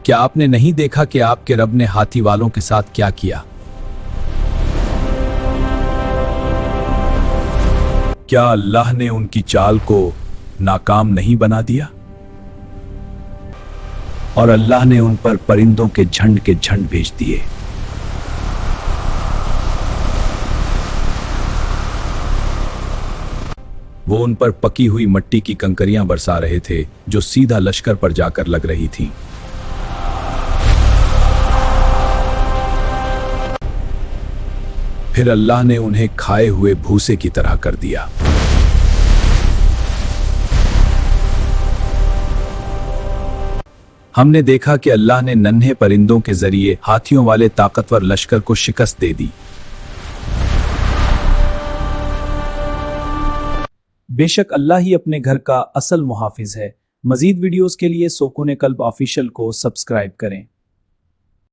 क्या आपने नहीं देखा कि आपके रब ने हाथी वालों के साथ क्या किया? क्या अल्लाह ने उनकी चाल को नाकाम नहीं बना दिया? और अल्लाह ने उन पर परिंदों के झंड भेज दिए। वो उन पर पकी हुई मिट्टी की कंकरियां बरसा रहे थे जो सीधा लश्कर पर जाकर लग रही थी। फिर अल्लाह ने उन्हें खाए हुए भूसे की तरह कर दिया। हमने देखा कि अल्लाह ने नन्हे परिंदों के जरिए हाथियों वाले ताकतवर लश्कर को शिकस्त दे दी। बेशक अल्लाह ही अपने घर का असल मुहाफिज है। मजीद वीडियोस के लिए सुकून कल्ब ऑफिशियल को सब्सक्राइब करें।